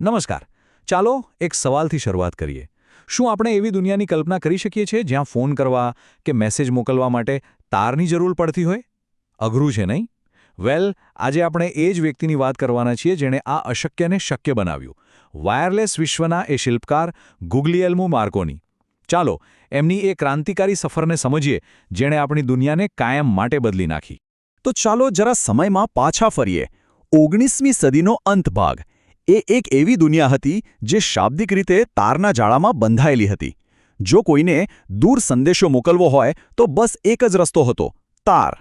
નમસ્કાર. ચાલો એક સવાલથી શરૂઆત કરીએ. શું આપણે એવી દુનિયાની કલ્પના કરી શકીએ છીએ જ્યાં ફોન કરવા કે મેસેજ મોકલવા માટે તારની જરૂર પડતી હોય? અઘરું છે નહીં? વેલ, આજે આપણે એ જ વ્યક્તિની વાત કરવાના છીએ જેણે આ અશક્યને શક્ય બનાવ્યું. વાયરલેસ વિશ્વના એ શિલ્પકાર ગુગ્લિયેલ્મો માર્કોની. ચાલો એમની એ ક્રાંતિકારી સફરને સમજીએ જેણે આપણી દુનિયાને કાયમ માટે બદલી નાખી. તો ચાલો જરા સમયમાં પાછા ફરીએ. 19મી સદીનો અંત ભાગ. એ એક એવી દુનિયા હતી જે શાબ્દિક રીતે તારના જાળામાં બંધાયેલી હતી. જો કોઈને દૂર સંદેશો મોકલવો હોય તો બસ એક જ રસ્તો હતો: તાર.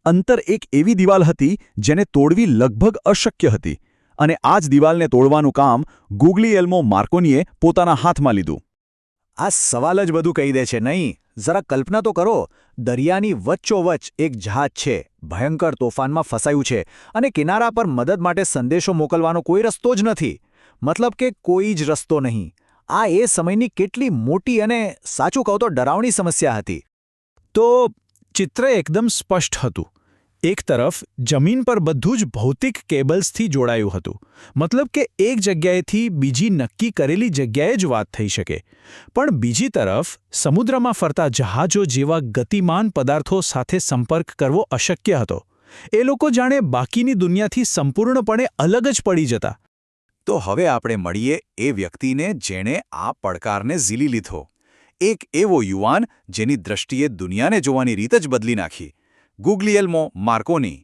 અંતર એક એવી દિવાલ હતી જેને તોડવી લગભગ અશક્ય હતી. અને આ જ દિવાલને તોડવાનું કામ ગુગ્લિયેલ્મો માર્કોનીએ પોતાના હાથમાં લીધું. આ સવાલ જ બધું કહી દે છે, નહીં? જરા કલ્પના તો કરો, દરિયાની વચ્ચોવચ્ચ એક જહાજ છે, ભયંકર તોફાનમાં ફસાયું છે, અને કિનારા પર મદદ માટે સંદેશો મોકલવાનો કોઈ રસ્તો જ નથી. મતલબ કે કોઈ જ રસ્તો નહીં. આ એ સમયની કેટલી મોટી અને સાચું કહું તો ડરાવણી સમસ્યા હતી. તો ચિત્ર એકદમ સ્પષ્ટ હતું. એક તરફ જમીન પર બધું જ ભૌતિક કેબલ્સથી જોડાયું હતું. મતલબ કે એક જગ્યાએથી બીજી નક્કી કરેલી જગ્યાએ જ વાત થઈ શકે. પણ બીજી તરફ સમુદ્રમાં ફરતા જહાજો જેવા ગતિમાન પદાર્થો સાથે સંપર્ક કરવો અશક્ય હતો. એ લોકો જાણે બાકીની દુનિયાથી સંપૂર્ણપણે અલગ જ પડી જતા. તો હવે આપણે મળીએ એ વ્યક્તિને જેણે આ પડકારને ઝીલી લીધો. એક એવો યુવાન જેની દ્રષ્ટિએ દુનિયાને જોવાની રીત જ બદલી નાખી. ગુગ્લિયેલ્મો માર્કોની.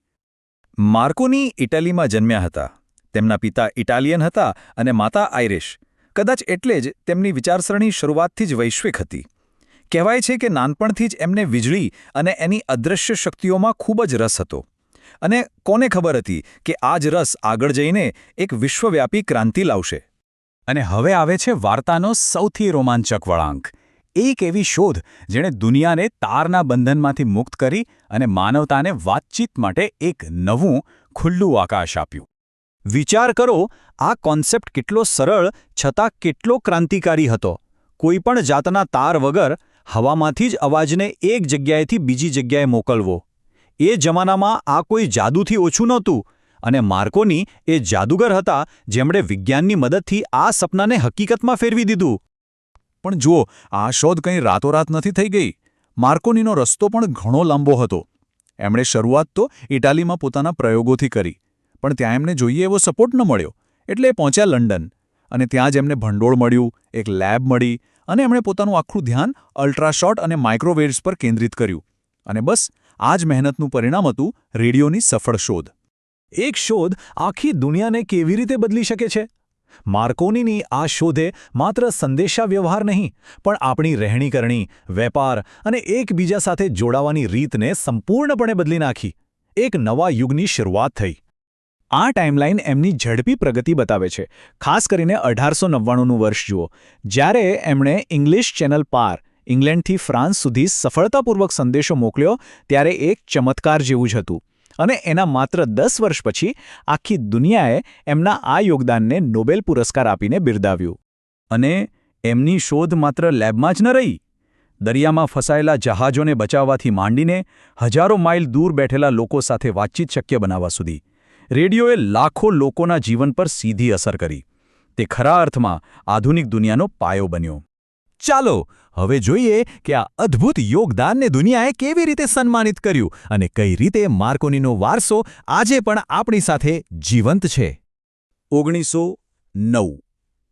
માર્કોની ઇટાલીમાં જન્મ્યા હતા. તેમના પિતા ઇટાલિયન હતા અને માતા આઇરિશ. કદાચ એટલે જ તેમની વિચારસરણી શરૂઆતથી જ વૈશ્વિક હતી. કહેવાય છે કે નાનપણથી જ એમને વીજળી અને એની અદૃશ્ય શક્તિઓમાં ખૂબ જ રસ હતો. અને કોને ખબર હતી કે આ જ રસ આગળ જઈને એક વિશ્વવ્યાપી ક્રાંતિ લાવશે. અને હવે આવે છે વાર્તાનો સૌથી રોમાંચક વળાંક. એક એવી શોધ જેણે દુનિયાને તારના બંધનમાંથી મુક્ત કરી અને માનવતાને વાતચીત માટે એક નવું, ખુલ્લું આકાશ આપ્યું. વિચાર કરો, આ કોન્સેપ્ટ કેટલો સરળ છતાં કેટલો ક્રાંતિકારી હતો. કોઈપણ જાતના તાર વગર હવામાંથી જ અવાજને એક જગ્યાએથી બીજી જગ્યાએ મોકલવો. એ જમાનામાં આ કોઈ જાદુથી ઓછું નહોતું. અને માર્કોની એ જાદુગર હતા જેમણે વિજ્ઞાનની મદદથી આ સપનાને હકીકતમાં ફેરવી દીધું. પણ જુઓ, આ શોધ કંઈ રાતોરાત નથી થઈ ગઈ. માર્કોનીનો રસ્તો પણ ઘણો લાંબો હતો. એમણે શરૂઆત તો ઇટાલીમાં પોતાના પ્રયોગોથી કરી. પણ ત્યાં એમને જોઈએ એવો સપોર્ટ ન મળ્યો. એટલે એ પહોંચ્યા લંડન. અને ત્યાં જ એમને ભંડોળ મળ્યું, એક લેબ મળી, અને એમણે પોતાનું આખું ધ્યાન અલ્ટ્રાશોર્ટ અને માઇક્રોવેવ્સ પર કેન્દ્રિત કર્યું. અને બસ આ જ મહેનતનું પરિણામ હતું રેડિયોની સફળ શોધ. એક શોધ આખી દુનિયાને કેવી રીતે બદલી શકે છે? માર્કોનીની આ શોધે માત્ર સંદેશાવ્યવહાર નહીં, પણ આપણી રહેણીકરણી, વેપાર અને એકબીજા સાથે જોડાવાની રીતને સંપૂર્ણપણે બદલી નાખી. એક નવા યુગની શરૂઆત થઈ. આ ટાઈમલાઈન એમની ઝડપી પ્રગતિ બતાવે છે. ખાસ કરીને 1899નું વર્ષ જુઓ, જ્યારે એમણે ઇંગ્લિશ ચેનલ પાર ઇંગ્લેન્ડથી ફ્રાન્સ સુધી સફળતાપૂર્વક સંદેશો મોકલ્યો, ત્યારે એક ચમત્કાર જેવું જ હતું. અને એના માત્ર 10 વર્ષ પછી આખી દુનિયાએ એમના આ યોગદાનને નોબેલ પુરસ્કાર આપીને બિરદાવ્યું. અને એમની શોધ માત્ર લેબમાં જ ન રહી. દરિયામાં ફસાયેલા જહાજોને બચાવવાથી માંડીને હજારો માઇલ દૂર બેઠેલા લોકો સાથે વાતચીત શક્ય બનાવવા સુધી રેડિયોએ લાખો લોકોના જીવન પર સીધી અસર કરી. તે ખરા અર્થમાં આધુનિક દુનિયાનો પાયો બન્યો. ચાલો હવે જોઈએ કે આ અદ્ભુત યોગદાનને દુનિયાએ કેવી રીતે સન્માનિત કર્યું અને કઈ રીતે માર્કોનીનો વારસો આજે પણ આપણી સાથે જીવંત છે. 1909.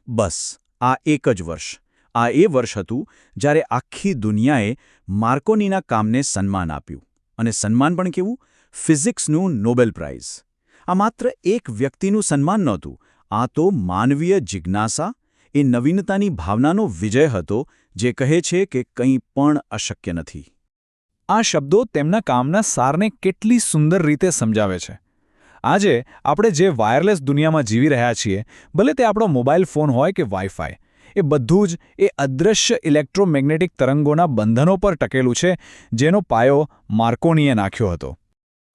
બસ આ એક જ વર્ષ. આ એ વર્ષ હતું જ્યારે આખી દુનિયાએ માર્કોનીના કામને સન્માન આપ્યું. અને સન્માન પણ કેવું? ફિઝિક્સનું નોબેલ પ્રાઇઝ. આ માત્ર એક વ્યક્તિનું સન્માન નહોતું. આ તો માનવીય જિજ્ઞાસા, એ નવીનતાની ભાવનાનો વિજય હતો જે કહે છે કે કંઈ પણ અશક્ય નથી. આ શબ્દો તેમના કામના સારને કેટલી સુંદર રીતે સમજાવે છે. આજે આપણે જે વાયરલેસ દુનિયામાં જીવી રહ્યા છીએ, ભલે તે આપણો મોબાઈલ ફોન હોય કે વાઈફાઈ, એ બધું જ એ અદૃશ્ય ઇલેક્ટ્રોમેગ્નેટિક તરંગોના બંધનો પર ટકેલું છે જેનો પાયો માર્કોનીએ નાખ્યો હતો.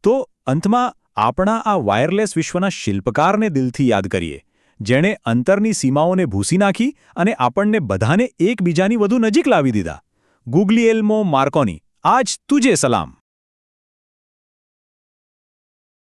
તો અંતમાં આપણા આ વાયરલેસ વિશ્વના શિલ્પકારને દિલથી યાદ કરીએ, જેણે અંતરની સીમાઓને ભૂંસી નાખી અને આપણને બધાને એકબીજાની વધુ નજીક લાવી દીધા. ગુગ્લિયેલ્મો માર્કોની, આજ તુજે સલામ.